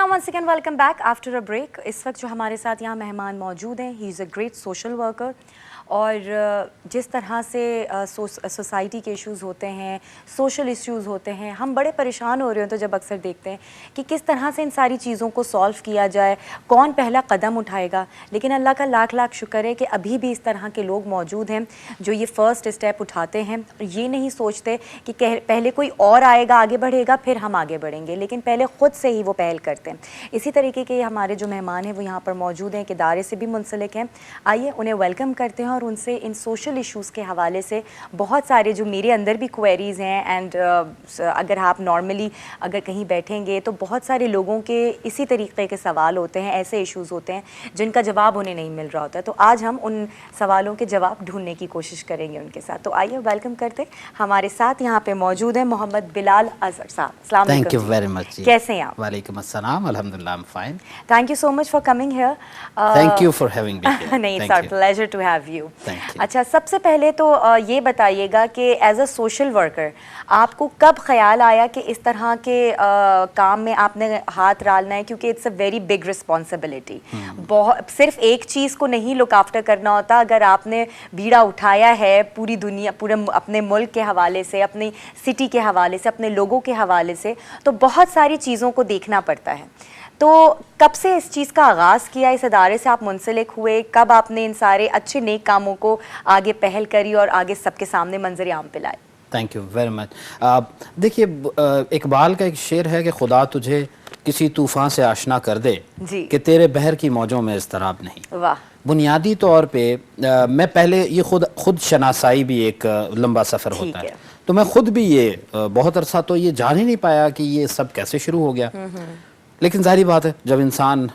now once again welcome back after a break. اس وقت جو ہمارے ساتھ یہاں مہمان موجود ہیں, he is a great social worker. اور جس طرح سے سوسائٹی کے ایشوز ہوتے ہیں, سوشل ایشوز ہوتے ہیں, ہم بڑے پریشان ہو رہے ہیں تو جب اکثر دیکھتے ہیں کہ کس طرح سے ان ساری چیزوں کو سولو کیا جائے, کون پہلا قدم اٹھائے گا. لیکن اللہ کا لاکھ لاکھ شکر ہے کہ ابھی بھی اس طرح کے لوگ موجود ہیں جو یہ فرسٹ اسٹیپ اٹھاتے ہیں, یہ نہیں سوچتے کہ پہلے کوئی اور آئے گا, آگے بڑھے گا, پھر ہم آگے بڑھیں گے, لیکن پہلے خود سے ہی وہ پہل کرتے ہیں. اسی طریقے کے ہمارے جو مہمان ہیں وہ یہاں پر موجود ہیں, کہ ادارے سے بھی منسلک ہیں. آئیے انہیں ویلکم کرتے ہیں اور ان سے ان سوشل ایشوز کے حوالے سے بہت سارے جو میرے اندر بھی کوئریز ہیں, اینڈ اگر آپ نارملی اگر کہیں بیٹھیں گے تو بہت سارے لوگوں کے اسی طریقے کے سوال ہوتے ہیں, ایسے ایشوز ہوتے ہیں جن کا جواب انہیں نہیں مل رہا ہوتا ہے. تو آج ہم ان سوالوں کے جواب ڈھونڈنے کی کوشش کریں گے ان کے ساتھ. تو آئیے ویلکم کرتے ہمارے ساتھ یہاں پہ موجود ہیں محمد بلال اظہر صاحب. السلام علیکم. Thank you very much. کیسے ہیں آپ؟ وعلیکم السلام, الحمدللہ I am fine. Thank you so much for coming here. Thank you for having me here. نہیں, it's our pleasure to have you. Thank you. اچھا, سب سے پہلے تو یہ بتائیے گا کہ ایز اے سوشل ورکر آپ کو کب خیال آیا کہ اس طرح کے کام میں آپ نے ہاتھ ڈالنا ہے, کیونکہ it's a very big responsibility. صرف ایک چیز کو نہیں لک آفٹر کرنا ہوتا. اگر آپ نے بیڑا اٹھایا ہے پوری دنیا, پورے اپنے ملک کے حوالے سے, اپنی سٹی کے حوالے سے, اپنے لوگوں کے حوالے سے, تو بہت ساری چیزوں کو دیکھنا پڑتا ہے. تو کب سے اس چیز کا آغاز کیا, اس ادارے سے آپ منسلک ہوئے, کب آپ نے ان سارے اچھے نیک کاموں کو آگے پہل کری اور آگے سب کے سامنے منظر عام پہ لائے؟ تھینک یو ویری مچ. دیکھیے, اقبال کا ایک شعر ہے کہ خدا تجھے کسی طوفان سے آشنا کر دے کہ تیرے بحر کی موجوں میں اضطراب نہیں. واہ. بنیادی طور پہ میں پہلے یہ خود شناسائی بھی ایک لمبا سفر ہوتا ہے, تو میں خود بھی یہ بہت عرصہ تو یہ جان ہی نہیں پایا کہ یہ سب کیسے شروع ہو گیا. لیکن ظاہری بات ہے, جب انسان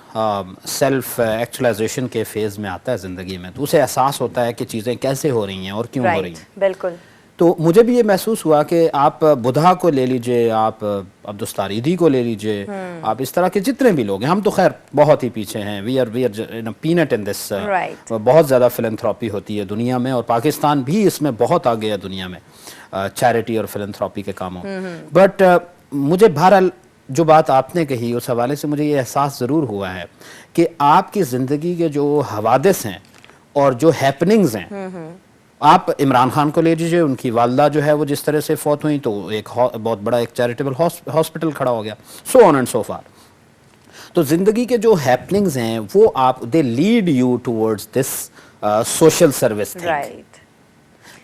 سیلف ایکچولائزیشن کے فیز میں آتا ہے زندگی میں, تو اسے احساس ہوتا ہے کہ چیزیں کیسے ہو رہی ہیں اور کیوں ہو رہی ہیں. بالکل. تو مجھے بھی یہ محسوس ہوا کہ آپ بدھا کو لے لیجئے, آپ عبدالستاریدی کو لے لیجئے, آپ اس طرح کے جتنے بھی لوگ ہیں, ہم تو خیر بہت ہی پیچھے ہیں. وی آر پینٹ ان دس. بہت زیادہ فلنتھراپی ہوتی ہے دنیا میں, اور پاکستان بھی اس میں بہت آگے ہے دنیا میں چیریٹی اور فلنتھراپی کے کاموں. بٹ مجھے بہرحال جو بات آپ نے کہی اس حوالے سے مجھے یہ احساس ضرور ہوا ہے کہ آپ کی زندگی کے جو حوادث ہیں اور جو ہیپننگز ہیں, آپ عمران خان کو لے لیجیے, ان کی والدہ جو ہے وہ جس طرح سے فوت ہوئی تو ایک بہت بڑا ایک چیریٹیبل ہاسپٹل کھڑا ہو گیا, سو آن اینڈ سو فار. تو زندگی کے جو ہیپننگز ہیں وہ آپ they lead you towards this social service thing.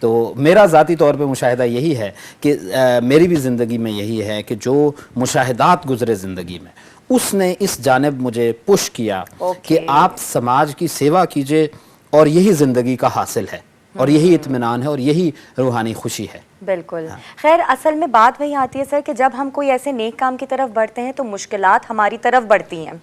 تو میرا ذاتی طور پہ مشاہدہ یہی ہے کہ میری بھی زندگی میں یہی ہے کہ جو مشاہدات گزرے زندگی میں, اس نے اس جانب مجھے پش کیا کہ آپ سماج کی سیوا کیجئے, اور یہی زندگی کا حاصل ہے, اور یہی اطمینان ہے, اور یہی روحانی خوشی ہے. بالکل. خیر, اصل میں بات وہی آتی ہے سر کہ جب ہم کوئی ایسے نیک کام کی طرف بڑھتے ہیں تو مشکلات ہماری طرف بڑھتی ہیں,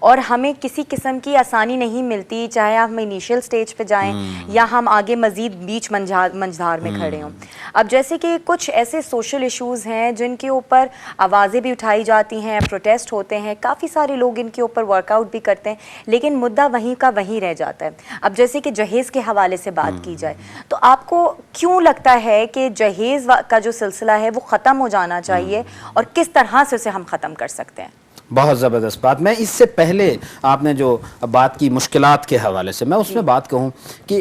اور ہمیں کسی قسم کی آسانی نہیں ملتی, چاہے ہم انیشیل سٹیج پہ جائیں یا ہم آگے مزید بیچ منجھار میں کھڑے ہوں. اب جیسے کہ کچھ ایسے سوشل ایشوز ہیں جن کے اوپر آوازیں بھی اٹھائی جاتی ہیں, پروٹیسٹ ہوتے ہیں, کافی سارے لوگ ان کے اوپر ورک آؤٹ بھی کرتے ہیں, لیکن مدعا وہیں کا وہیں رہ جاتا ہے. اب جیسے کہ جہیز کے حوالے سے بات کی جائے, تو آپ کو کیوں لگتا ہے کہ جہیز کا جو سلسلہ ہے وہ ختم ہو جانا چاہیے, اور کس طرح سے اسے ہم ختم کر سکتے ہیں؟ بہت زبردست بات. میں اس سے پہلے آپ نے جو بات کی مشکلات کے حوالے سے, میں اس میں بات کہوں کہ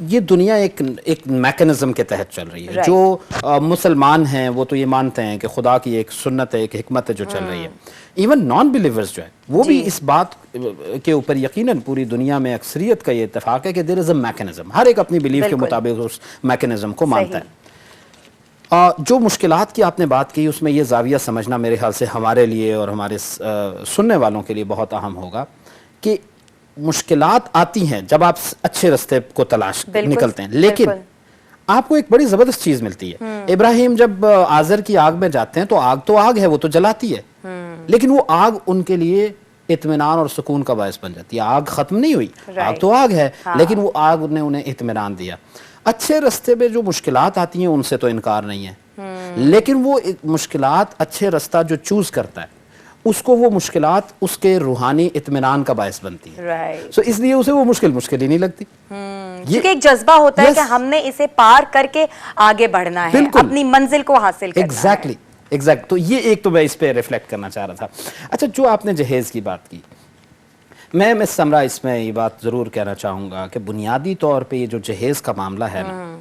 یہ دنیا ایک میکنزم کے تحت چل رہی ہے. جو مسلمان ہیں وہ تو یہ مانتے ہیں کہ خدا کی ایک سنت ہے, ایک حکمت ہے جو چل رہی ہے. ایون نان بلیورز جو ہے وہ بھی اس بات کے اوپر یقیناً پوری دنیا میں اکثریت کا یہ اتفاق ہے کہ دیر از اے میکنزم. ہر ایک اپنی بلیف کے مطابق اس میکنزم کو مانتا ہے. جو مشکلات کی آپ نے بات کی, اس میں یہ زاویہ سمجھنا میرے خیال سے ہمارے لیے اور ہمارے سننے والوں کے لیے بہت اہم ہوگا کہ مشکلات آتی ہیں جب آپ اچھے رستے کو تلاش نکلتے ہیں, لیکن آپ کو ایک بڑی زبردست چیز ملتی ہے. ابراہیم جب آذر کی آگ میں جاتے ہیں تو آگ ہے, وہ تو جلاتی ہے, لیکن وہ آگ ان کے لیے اطمینان اور سکون کا باعث بن جاتی ہے. آگ ختم نہیں ہوئی, آگ تو آگ ہے, لیکن وہ آگ نے انہیں اطمینان دیا. اچھے رستے پہ جو مشکلات آتی ہیں ان سے تو انکار نہیں ہے, لیکن وہ مشکلات اچھے رستہ جو چوز کرتا ہے اس کو وہ مشکلات اس کے روحانی اطمینان کا باعث بنتی ہے. سو اس لیے اسے وہ مشکل ہی نہیں لگتی, کیونکہ ایک جذبہ ہوتا ہے کہ ہم نے اسے پار کر کے آگے بڑھنا ہے, اپنی منزل کو حاصل کرنا ہے. ایگزیکٹ. تو یہ ایک تو میں اس پہ ریفلیکٹ کرنا چاہ رہا تھا. اچھا جو آپ نے جہیز کی بات کی, میں مس سمرا اس میں یہ بات ضرور کہنا چاہوں گا کہ بنیادی طور پہ یہ جو جہیز کا معاملہ ہے نا,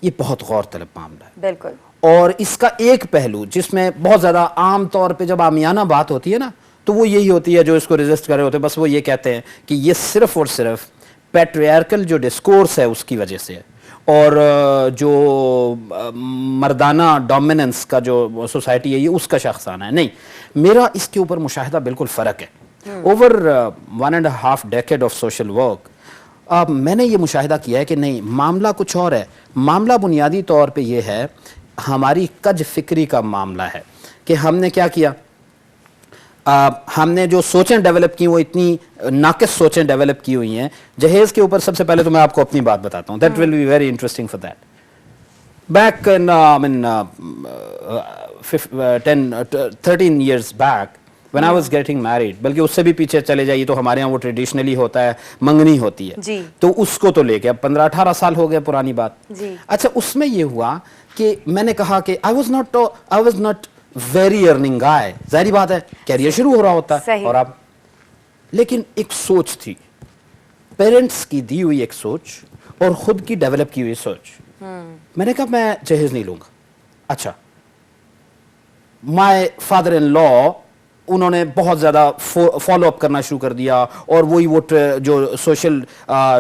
یہ بہت غور طلب معاملہ ہے. بالکل. اور اس کا ایک پہلو جس میں بہت زیادہ عام طور پہ جب عامیانہ بات ہوتی ہے نا, تو وہ یہی ہوتی ہے, جو اس کو ریزسٹ کر رہے ہوتے ہیں بس وہ یہ کہتے ہیں کہ یہ صرف اور صرف پیٹریارکل جو ڈسکورس ہے اس کی وجہ سے ہے, اور جو مردانہ ڈومیننس کا جو سوسائٹی ہے یہ اس کا شخصانہ ہے. نہیں, میرا اس کے اوپر مشاہدہ بالکل فرق ہے. Over 1.5 decade of social work میں نے یہ مشاہدہ کیا ہے کہ نہیں, معاملہ کچھ اور ہے. معاملہ بنیادی طور پہ یہ ہے, ہماری کج فکری کا معاملہ ہے کہ ہم نے کیا کیا, ہم نے جو سوچیں ڈیولپ کی وہ اتنی ناقص سوچیں ڈیولپ کی ہوئی ہیں. جہیز کے اوپر سب سے پہلے تو میں آپ کو اپنی بات بتاتا ہوں, that will be very interesting for that. Back in 13 years back when I was getting married, بلکہ اس سے بھی پیچھے چلے جائیے تو ہمارے ہاں وہ ٹریڈیشنلی ہوتا ہے, منگنی ہوتی ہے, تو اس کو تو لے کے اب 15-18 سال ہو گئے پرانی بات. اچھا اس میں یہ ہوا کہ میں نے کہا کہ I was not very earning guy, ظاہری بات ہے کیریئر شروع ہو رہا ہوتا ہے, اور اب لیکن ایک سوچ تھی, پیرنٹس کی دی ہوئی ایک سوچ اور خود کی ڈیولپ کی ہوئی سوچ. میں نے کہا میں جہیز نہیں لوں گا. اچھا مائی فادر ان لا انہوں نے بہت زیادہ فالو اپ کرنا شروع کر دیا, اور وہی وہ جو سوشل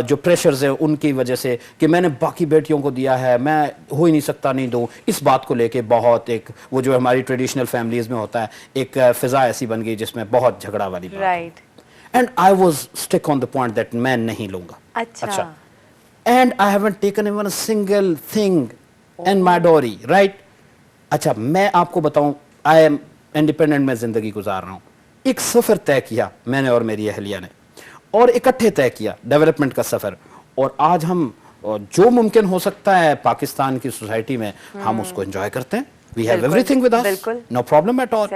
جو پریشرز ہیں ان کی وجہ سے کہ میں نے باقی بیٹیوں کو دیا ہے, میں ہو ہی نہیں سکتا نہیں دوں. اس بات کو لے کے بہت ایک وہ جو ہماری ٹریڈیشنل فیملیز میں ہوتا ہے ایک فضا ایسی بن گئی جس میں بہت جھگڑا والی بات. Right. And I was stick on the point that میں نہیں لوں گا. اچھا and I haven't taken even a single thing in my dowry. Right. اچھا میں آپ کو بتاؤں, آئی ایم انڈیپینڈنٹ میں زندگی گزار رہا ہوں. ایک سفر طے کیا میں نے اور میری اہلیہ نے, اور اکٹھے طے کیا ڈیولپمنٹ کا سفر, اور آج ہم جو ممکن ہو سکتا ہے پاکستان کی سوسائٹی میں ہم اس کو انجوائے کرتے ہیں. We have everything with us, no problem at all.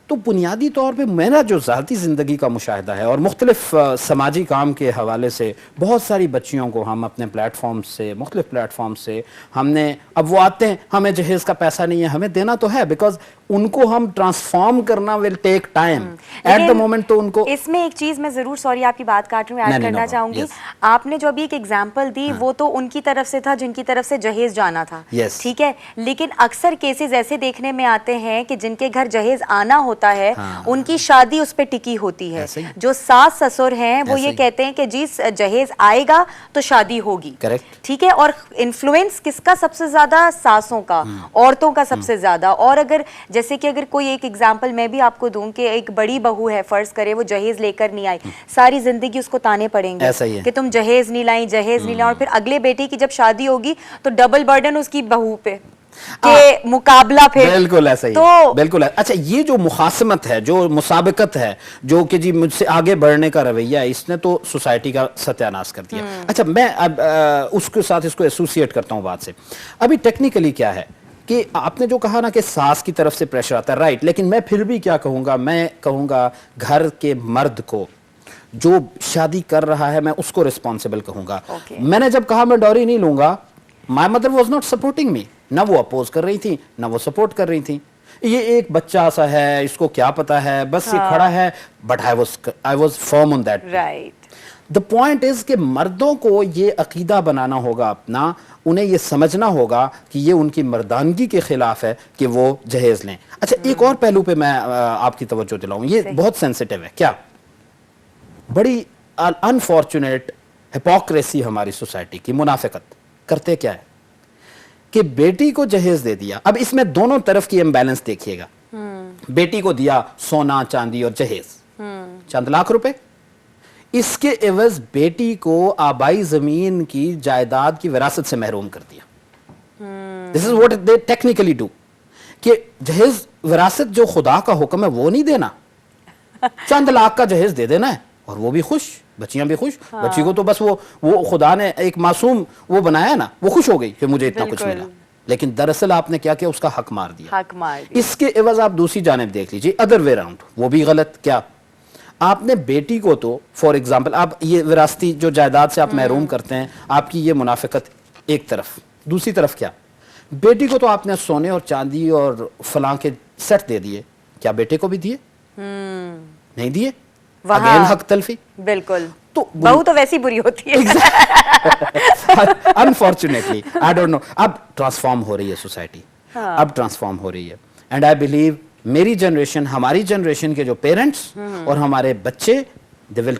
تو بنیادی طور پہ میرا جو ذاتی زندگی کا مشاہدہ ہے, اور مختلف سماجی کام کے حوالے سے بہت ساری بچیوں کو ہم اپنے پلیٹ فارم سے, مختلف پلیٹ فارم سے ہم نے, اب وہ آتے ہیں ہمیں جہیز کا پیسہ نہیں ہے, ہمیں دینا تو ہے بیکاز ان کو ہم ٹرانسفارم کرنا will take time at the moment. تو ان کو اس میں ایک چیز میں ضرور, سوری آپ کی بات کاٹ رہی ہوں, ایڈ کرنا چاہوں گی. آپ نے جو ابھی ایک ایگزامپل دی وہ تو ان کی طرف سے تھا جن کی طرف سے جہیز جانا تھا, ٹھیک ہے, لیکن اکثر کیسز ایسے دیکھنے میں آتے ہیں کہ جن کے گھر جہیز آنا ہوتا ہے ان کی شادی اس پہ ٹکی ہوتی ہے. جو ساس سسر ہیں وہ یہ کہتے ہیں کہ جی جہیز آئے گا تو شادی ہوگی, ٹھیک ہے, اور انفلوئنس کس کا سب سے زیادہ, ساسوں کا, عورتوں کا سب سے زیادہ. اور اگر جیسے کہ اگر کوئی ایک ایگزامپل میں بھی آپ کو دوں کہ ایک بڑی بہو ہے, فرض کرے وہ جہیز لے کر نہیں آئی, ساری زندگی اس کو تانے پڑیں گے کہ تم جہیز نہیں لائیں, جہیز نہیں لائیں, اور پھر اگلے بیٹے کی جب شادی ہوگی تو ڈبل برڈن اس کی بہو پہ کہ مقابلہ پھر. بالکل ایسا ہی, بالکل. اچھا یہ جو مخاصمت ہے, جو مسابقت ہے, جو کہ جی مجھ سے آگے بڑھنے کا رویہ ہے, اس نے تو سوسائٹی کا ستیاناش کر دیا. اچھا میں اب اس کے ساتھ اس کو ایسوسیٹ کرتا ہوں بات سے. ابھی ٹیکنیکلی کیا ہے کہ آپ نے جو کہا نا کہ ساس کی طرف سے پریشر آتا ہے, رائٹ, لیکن میں پھر بھی کیا کہوں گا, میں کہوں گا گھر کے مرد کو جو شادی کر رہا ہے میں اس کو ریسپانسبل کہوں گا. میں نے جب کہا میں ڈوری نہیں لوں گا, my mother was not supporting me, نہ وہ اپوز کر رہی تھی نہ وہ سپورٹ کر رہی تھی. یہ ایک بچہ سا ہے, اس کو کیا پتا ہے, بس یہ کھڑا ہے, but I was firm on that. Right. The point is کہ مردوں کو یہ عقیدہ بنانا ہوگا اپنا, انہیں یہ سمجھنا ہوگا کہ یہ ان کی مردانگی کے خلاف ہے کہ وہ جہیز لیں. اچھا ایک اور پہلو پہ میں آپ کی توجہ دلاؤں, یہ بہت سینسیٹیو ہے. کیا بڑی انفارچونیٹ ہپوکریسی ہماری سوسائٹی کی, منافقت کرتے کیا ہے کہ بیٹی کو جہیز دے دیا. اب اس میں دونوں طرف کی امبیلنس دیکھیے گا. بیٹی کو دیا سونا چاندی اور جہیز, چند لاکھ روپے, اس کے عوض بیٹی کو آبائی زمین کی جائیداد کی وراثت سے محروم کر دیا. This is what they technically do. کہ جہیز وراثت جو خدا کا حکم ہے وہ نہیں دینا, چند لاکھ کا جہیز دے دینا ہے, اور وہ بھی خوش, بچیاں بھی خوش. بچی کو تو بس وہ خدا نے ایک معصوم وہ بنایا نا, وہ خوش ہو گئی کہ مجھے اتنا کچھ ملا, لیکن دراصل آپ نے کیا کیا, اس کا حق مار دیا. اس کے عوض آپ دوسری جانب دیکھ لیجیے, ادر وے راؤنڈ, وہ بھی غلط. کیا آپ نے بیٹی کو تو فار ایگزامپل آپ یہ وراثتی جو جائیداد سے آپ محروم کرتے ہیں, آپ کی یہ منافقت ایک طرف. دوسری طرف کیا, بیٹی کو تو آپ نے سونے اور چاندی اور فلاں کے سیٹ دے دیے, کیا بیٹے کو بھی دیے؟ نہیں دیے. اگین حق تلفی. بالکل. تو بہو تو ویسی بری ہوتی ہے. Unfortunately I don't know. اب ٹرانسفارم ہو رہی ہے سوسائٹی, اب ٹرانسفارم ہو رہی ہے, and I believe my generation, ہماری جنریشن کے جو پیرنٹس اور ہمارے بچے, they will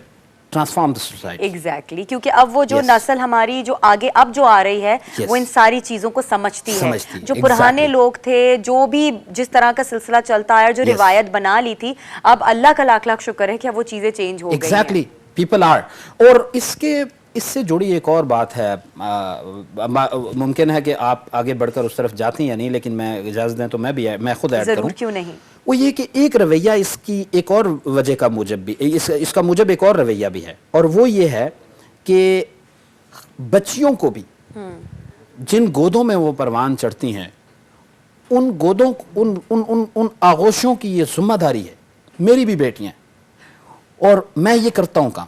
transform the society. Exactly, کیونکہ اب وہ جو نسل ہماری جو آگے اب جو آ رہی ہے وہ ان ساری چیزوں کو سمجھتی ہے. جو پرانے لوگ تھے, جو بھی جس طرح کا سلسلہ چلتا ہے, جو روایت بنا لی تھی, اب اللہ کا لاکھ لاکھ شکر ہے کہ اب وہ چیزیں چینج ہو گئی ہیں. Exactly, people are. اور اس سے جڑی ایک اور بات ہے, ممکن ہے کہ آپ آگے بڑھ کر اس طرف جاتی ہیں یا نہیں, لیکن میں اجازت دیں تو میں خود ایڈ کروں. ضرور, کیوں نہیں. وہ یہ کہ ایک رویہ اس کی ایک اور وجہ کا موجب بھی, اس کا موجب ایک اور رویہ بھی ہے, اور وہ یہ ہے کہ بچیوں کو بھی جن گودوں میں وہ پروان چڑھتی ہیں, ان گودوں ان آغوشوں کی یہ ذمہ داری ہے. میری بھی بیٹیاں اور میں یہ کرتا ہوں کام,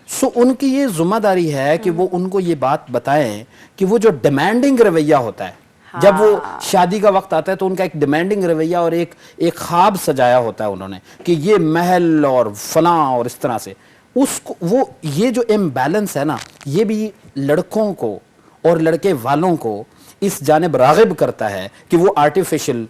سو ان کی یہ ذمہ داری ہے کہ وہ ان کو یہ بات بتائیں کہ وہ جو ڈیمانڈنگ رویہ ہوتا ہے, جب وہ شادی کا وقت آتا ہے تو ان کا ایک ڈیمانڈنگ رویہ اور ایک خواب سجایا ہوتا ہے انہوں نے کہ یہ محل اور فلاں اور اس طرح سے, اس کو وہ یہ جو امبیلنس ہے نا, یہ بھی لڑکوں کو اور لڑکے والوں کو اس جانب راغب کرتا ہے کہ وہ آرٹیفیشل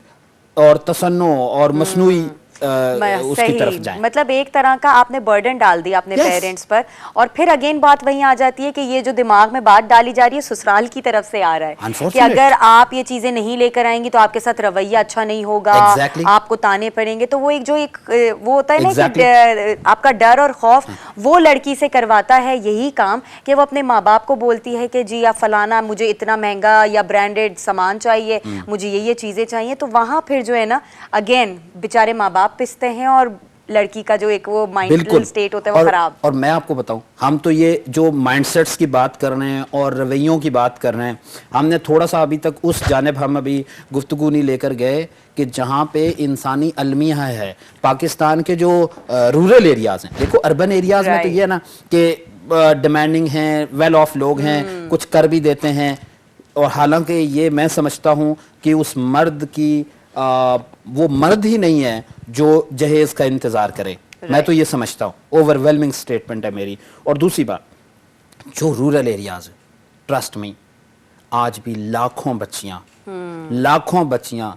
اور تصنع اور مصنوعی اس کی طرف جائیں. مطلب ایک طرح کا آپ نے برڈن ڈال دیا اپنے پیرنٹس پر, اور پھر اگین بات وہیں آ جاتی ہے کہ یہ جو دماغ میں بات ڈالی جا رہی ہے سسرال کی طرف سے آ رہا ہے کہ اگر آپ یہ چیزیں نہیں لے کر آئیں گی تو آپ کے ساتھ رویہ اچھا نہیں ہوگا, آپ کو تانے پڑیں گے. تو وہ ایک وہ ہوتا ہے نا کہ آپ کا ڈر اور خوف وہ لڑکی سے کرواتا ہے یہی کام کہ وہ اپنے ماں باپ کو بولتی ہے کہ جی یا فلانا مجھے اتنا مہنگا یا برانڈیڈ سامان چاہیے, مجھے یہ چیزیں چاہیے. تو وہاں پھر جو ہے نا اگین بیچارے ماں باپ پستے ہیں اور لڑکی کا جو ایک وہ مائنڈ سٹیٹ ہوتا ہے وہ خراب. اور میں آپ کو بتاؤں, ہم تو یہ جو مائنڈ سیٹس کی بات کر رہے ہیں اور رویوں کی بات کر رہے ہیں, ہم نے تھوڑا سا ابھی تک اس جانب ہم ابھی گفتگو نہیں لے کر گئے کہ جہاں پہ انسانی المیہ ہے. پاکستان کے جو رورل ایریاز ہیں, دیکھو اربن ایریاز میں تو یہ ہے نا کہ ڈیمانڈنگ ہیں, ویل آف لوگ ہیں, کچھ کر بھی دیتے ہیں, اور حالانکہ یہ میں سمجھتا ہوں کہ اس مرد کی وہ مرد ہی نہیں ہے جو جہیز کا انتظار کرے. میں تو یہ سمجھتا ہوں, اوور ویلمنگ سٹیٹمنٹ ہے میری. اور دوسری بات, جو رورل ایریاز ہیں, ٹرسٹ می, آج بھی لاکھوں بچیاں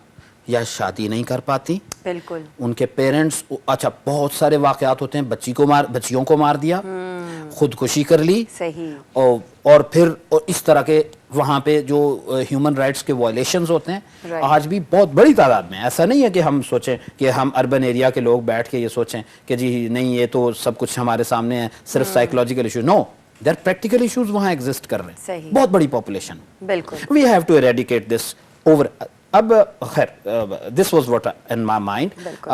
یا شادی نہیں کر پاتی. بالکل. ان کے پیرنٹس, اچھا بہت سارے واقعات ہوتے ہیں, بچیوں کو مار دیا, خودکشی کر لی, صحیح, اور پھر اس طرح کے وہاں پہ جو ہیومن رائٹس کے وائلیشنز ہوتے ہیں آج بھی بہت بڑی تعداد میں. ایسا نہیں ہے کہ ہم سوچیں کہ ہم اربن ایریا کے لوگ بیٹھ کے یہ سوچیں کہ جی نہیں یہ تو سب کچھ ہمارے سامنے ہے, صرف psychological issues. No, there practical issues وہاں ایگزسٹ کر رہے ہیں, بہت بڑی پاپولیشن. بالکل, we have to eradicate this over. اب خیر, this was what in my mind.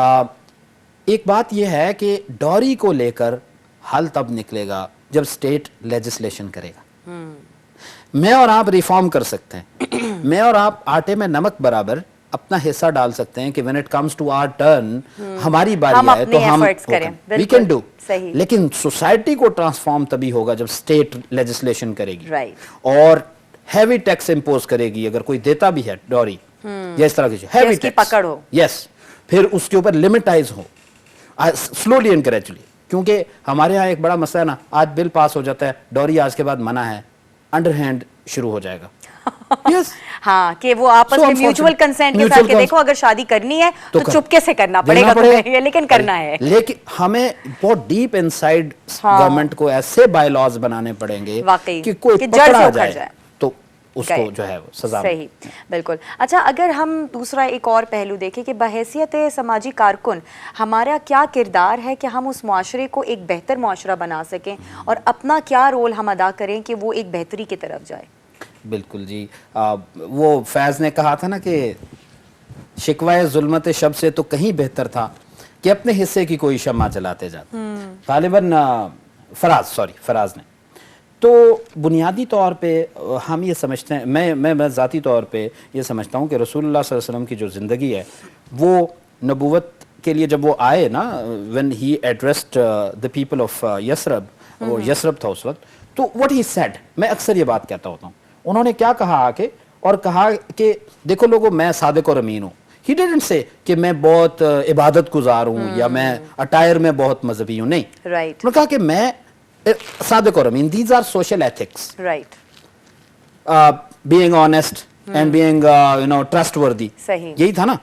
ایک بات یہ ہے کہ ڈوری کو لے کر حل تب نکلے گا جب اسٹیٹ لیجسلیشن کرے گا. میں اور آپ ریفارم کر سکتے ہیں, میں اور آپ آٹے میں نمک برابر اپنا حصہ ڈال سکتے ہیں کہ when it comes to our turn, ہماری باری آئے تو ہم we can do. لیکن سوسائٹی کو ٹرانسفارم تبھی ہوگا جب اسٹیٹ لیجسلیشن کرے گی اور ہیوی ٹیکس امپوز کرے گی. اگر کوئی دیتا بھی ہے ڈوری یا اس طرح کی ہیوی ٹیکس, پکڑ ہو, یس, پھر اس کے اوپر لمٹائز ہو سلولی اینڈ گریجولی. کیونکہ ہمارے ہاں ایک بڑا مسئلہ ہے نا, آج بل پاس ہو جاتا ہے, ڈوری آج کے بعد منع ہے, انڈر ہینڈ شروع ہو جائے گا. ہاں, کہ وہ آپس میں میوچول کنسینٹ کے ساتھ کہ دیکھو اگر شادی کرنی ہے تو چپکے سے کرنا پڑے گا تمہیں, لیکن کرنا ہے. لیکن ہمیں بہت ڈیپ انسائیڈ گورنمنٹ کو ایسے بائی لاز بنانے پڑیں گے کہ کوئی پکڑا جائے تو اس کو جو ہے سزا. صحیح, بالکل. اچھا, اگر ہم دوسرا ایک اور پہلو دیکھیں کہ بحیثیت سماجی کارکن ہمارا کیا کردار ہے کہ ہم اس معاشرے کو ایک بہتر معاشرہ بنا سکیں, اور اپنا کیا رول ہم ادا کریں کہ وہ ایک بہتری کی طرف جائے. بالکل جی, وہ فیض نے کہا تھا نا کہ شکوائے ظلمت شب سے تو کہیں بہتر تھا کہ اپنے حصے کی کوئی شمع جلاتے جاتے. غالباً فراز نے. تو بنیادی طور پہ ہم یہ سمجھتے ہیں, میں ذاتی طور پہ یہ سمجھتا ہوں کہ رسول اللہ صلی اللہ علیہ وسلم کی جو زندگی ہے وہ نبوت کے لیے جب وہ آئے نا, when he addressed the people of Yathrib, وہ یثرب تھا اس وقت, تو what he said, میں اکثر یہ بات کہتا ہوتا ہوں, انہوں نے کیا کہا کہ اور کہا کہ دیکھو لوگوں میں صادق اور امین ہوں. He didn't say کہ میں بہت عبادت گزار ہوں یا میں اٹائر میں بہت مذہبی ہوں. نہیں, رائٹ, انہوں نے کہا کہ میں صادق اور امین. These are social ethics. Right, being honest and being trustworthy. صحیح, یہی تھا نا.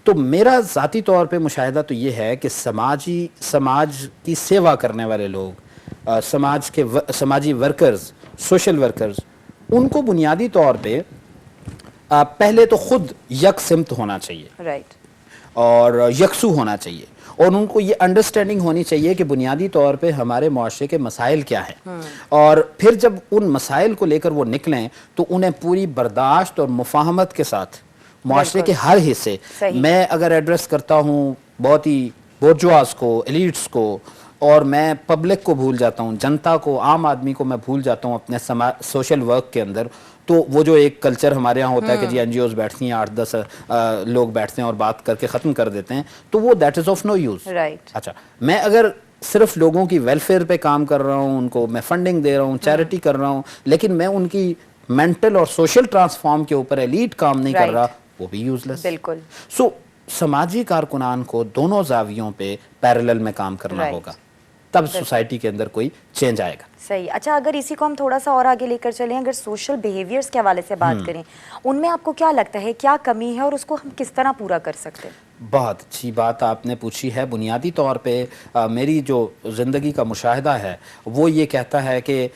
تو میرا ذاتی طور پہ مشاہدہ تو یہ ہے کہ سماج کی سیوا کرنے والے لوگ, سماجی ورکرز, سوشل ورکرز, ان کو بنیادی طور پہ پہلے تو خود یک سمت ہونا چاہیے, رائٹ, اور یکسو ہونا چاہیے, اور ان کو یہ انڈرسٹینڈنگ ہونی چاہیے کہ بنیادی طور پہ ہمارے معاشرے کے مسائل کیا ہیں, اور پھر جب ان مسائل کو لے کر وہ نکلیں تو انہیں پوری برداشت اور مفاہمت کے ساتھ معاشرے کے ہر حصے, میں اگر ایڈریس کرتا ہوں بہت ہی بورجواز کو, ایلیٹس کو, اور میں پبلک کو بھول جاتا ہوں, جنتا کو, عام آدمی کو میں بھول جاتا ہوں اپنے سوشل ورک کے اندر, تو وہ جو ایک کلچر ہمارے ہاں ہوتا ہے کہ جی این جی اوز بیٹھتی ہیں, 8-10 لوگ بیٹھتے ہیں اور بات کر کے ختم کر دیتے ہیں, تو وہ that is of no use. Right, اچھا, میں اگر صرف لوگوں کی ویلفیئر پہ کام کر رہا ہوں, ان کو میں فنڈنگ دے رہا ہوں, چیریٹی کر رہا ہوں, لیکن میں ان کی مینٹل اور سوشل ٹرانسفارم کے اوپر ایلیٹ کام نہیں کر رہا, وہ بھی یوز لیس. بالکل. سو سماجی کارکنان کو دونوں زاویوں پہ پیرلل میں کام کرنا ہوگا, تب سوسائٹی کے اندر کوئی چینج آئے گا. صحیح. اچھا, اگر اسی کو ہم تھوڑا سا اور آگے لے کر چلیں, اگر سوشل بیہیویئرس کے حوالے سے بات کریں, ان میں آپ کو کیا لگتا ہے کیا کمی ہے اور اس کو ہم کس طرح پورا کر سکتے ہیں؟ بہت اچھی بات آپ نے پوچھی ہے. بنیادی طور پہ میری جو زندگی کا مشاہدہ ہے وہ یہ کہتا ہے کہ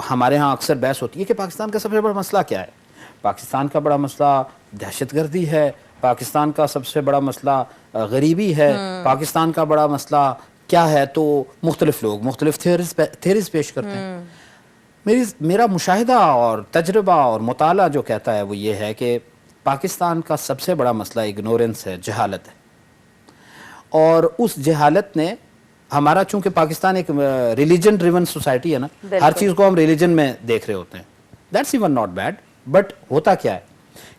ہمارے ہاں اکثر بحث ہوتی ہے کہ پاکستان کا سب سے بڑا مسئلہ کیا ہے. پاکستان کا بڑا مسئلہ دہشت گردی ہے, پاکستان کا سب سے بڑا مسئلہ غریبی ہے, پاکستان کا بڑا مسئلہ کیا ہے, تو مختلف لوگ مختلف تھیریز پیش کرتے ہیں. میرا مشاہدہ اور تجربہ اور مطالعہ جو کہتا ہے وہ یہ ہے کہ پاکستان کا سب سے بڑا مسئلہ اگنورنس ہے, جہالت ہے. اور اس جہالت نے ہمارا, چونکہ پاکستان ایک ریلیجن ڈریون سوسائٹی ہے نا, ہر چیز کو ہم ریلیجن میں دیکھ رہے ہوتے ہیں. That's even not bad, but ہوتا کیا ہے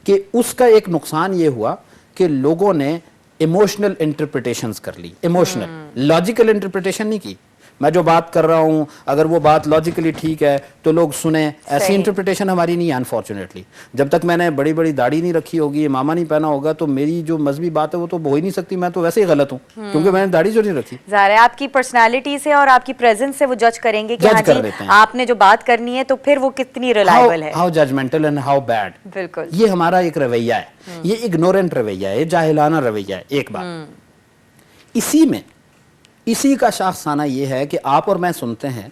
کہ اس کا ایک نقصان یہ ہوا کہ لوگوں نے ایموشنل انٹرپریٹیشنز کر لی. ایموشنل, لاجیکل انٹرپریٹیشن نہیں کی. میں جو بات کر رہا ہوں اگر وہ بات لاجیکلی ٹھیک ہے تو لوگ سنیں, ایسی انٹرپریٹیشن ہماری نہیں ہے انفارچونیٹلی. جب تک میں نے بڑی بڑی داڑھی نہیں رکھی ہوگی, امامہ نہیں پہنا ہوگا, تو میری جو مذہبی بات ہے وہ تو ہو ہی نہیں سکتی. میں تو ویسے ہی غلط ہوں کیونکہ میں نے داڑھی جو نہیں رکھی. ظاہر ہے آپ کی پرسنالٹی سے اور آپ کی پریزنس سے وہ جج کریں گے کہ ہاں جی آپ نے جو بات کرنی ہے تو پھر وہ کتنی ریلائبل ہے. How judgmental and how bad. بالکل, یہ ہمارا ایک رویہ ہے, یہ اگنورنٹ رویہ ہے, یہ جاہلانہ رویہ ہے. ایک بات اسی کا شاخسانہ یہ ہے کہ آپ اور میں سنتے ہیں,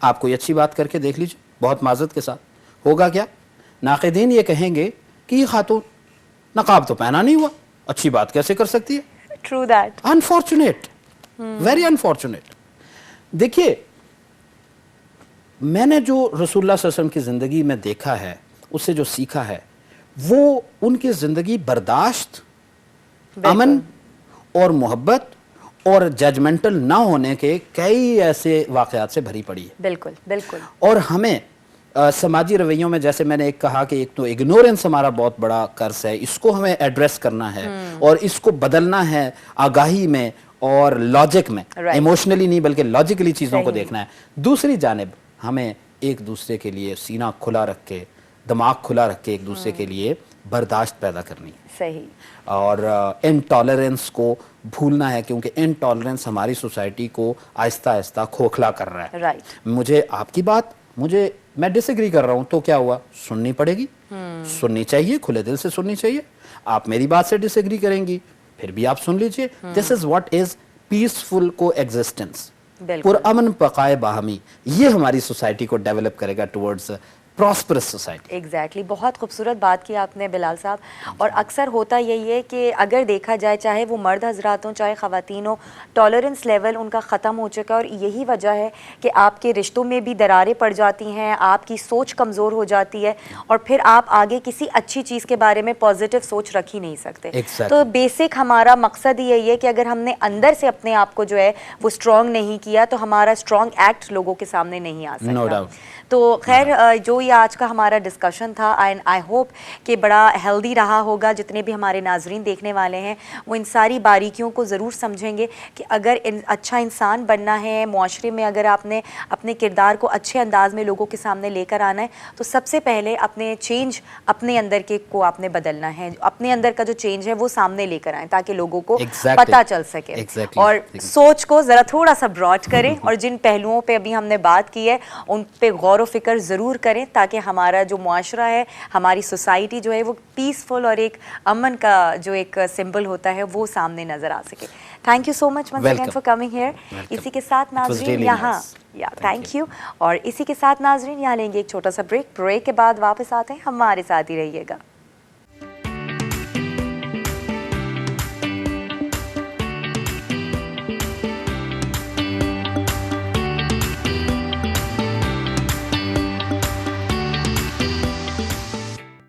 آپ کوئی اچھی بات کر کے دیکھ لیجیے بہت معذرت کے ساتھ, ہوگا کیا, ناقدین یہ کہیں گے کہ یہ خاتون نقاب تو پہنا نہیں ہوا, اچھی بات کیسے کر سکتی ہے. True that. Unfortunate, very unfortunate. دیکھیے, میں نے جو رسول اللہ صلی اللہ علیہ وسلم کی زندگی میں دیکھا ہے, اس سے جو سیکھا ہے, وہ ان کی زندگی برداشت, امن اور محبت اور ججمنٹل نہ ہونے کے کئی ایسے واقعات سے بھری پڑی ہے. بالکل بالکل. اور ہمیں سماجی رویوں میں, جیسے میں نے ایک کہا کہ ایک تو اگنورنس ہمارا بہت بڑا قرض ہے, اس کو ہمیں ایڈریس کرنا ہے اور اس کو بدلنا ہے آگاہی میں اور لاجک میں, ایموشنلی نہیں بلکہ لاجکلی چیزوں کو دیکھنا ہے. دوسری جانب ہمیں ایک دوسرے کے لیے سینہ کھلا رکھ کے, دماغ کھلا رکھ کے ایک دوسرے کے لیے برداشت پیدا کرنی ہے. صحیح. اور انٹالرنس کو بھولنا ہے, کیونکہ انٹالرنس ہماری سوسائٹی کو آہستہ آہستہ کھوکھلا کر رہا ہے. مجھے آپ کی بات, میں ڈس ایگری کر رہا ہوں, تو کیا ہوا, سننی پڑے گی, سننی چاہیے, کھلے دل سے سننی چاہیے. آپ میری بات سے ڈس ایگری کریں گی, پھر بھی آپ سن لیجئے. دس از واٹ از پیسفل کو ایگزسٹنس, پرامن بقائے باہمی. یہ ہماری سوسائٹی کو ڈیولپ کرے گا ٹورڈز پراسپرس سوسائٹی. ایگزیکٹلی. بہت خوبصورت بات کی آپ نے بلال صاحب. اور اکثر ہوتا یہی ہے کہ اگر دیکھا جائے, چاہے وہ مرد حضرات ہوں چاہے خواتین ہوں, ٹالرنس لیول ان کا ختم ہو چکا ہے, اور یہی وجہ ہے کہ آپ کے رشتوں میں بھی دراریں پڑ جاتی ہیں, آپ کی سوچ کمزور ہو جاتی ہے, اور پھر آپ آگے کسی اچھی چیز کے بارے میں پازیٹیو سوچ رکھ ہی نہیں سکتے. تو بیسک ہمارا مقصد ہی یہی ہے کہ اگر ہم نے اندر سے اپنے آپ کو جو ہے وہ اسٹرانگ نہیں کیا تو ہمارا اسٹرانگ ایکٹ لوگوں کے سامنے نہیں آ سکتا. تو خیر جو یہ آج کا ہمارا ڈسکشن تھا اینڈ آئی ہوپ کہ بڑا ہیلدی رہا ہوگا. جتنے بھی ہمارے ناظرین دیکھنے والے ہیں وہ ان ساری باریکیوں کو ضرور سمجھیں گے کہ اگر اچھا انسان بننا ہے معاشرے میں, اگر آپ نے اپنے کردار کو اچھے انداز میں لوگوں کے سامنے لے کر آنا ہے تو سب سے پہلے اپنے چینج اپنے اندر کے کو آپ نے بدلنا ہے. اپنے اندر کا جو چینج ہے وہ سامنے لے کر آئیں تاکہ لوگوں کو پتہ چل سکے. اور سوچ کو ذرا تھوڑا سا براڈ کریں اور جن پہلوؤں پہ ابھی ہم نے بات کی ہے ان پہ غور و فکر ضرور کریں تاکہ ہمارا جو معاشرہ ہے, ہماری سوسائٹی جو ہے وہ پیسفل اور ایک امن کا جو ایک سمبل ہوتا ہے وہ سامنے نظر آ سکے. Thank you so much once again for coming here. اسی کے ساتھ ناظرین یہاں تھینک یو. اور اسی کے ساتھ ناظرین یہاں لیں گے ایک چھوٹا سا بریک کے بعد واپس آتے ہیں, ہمارے ساتھ ہی رہیے گا.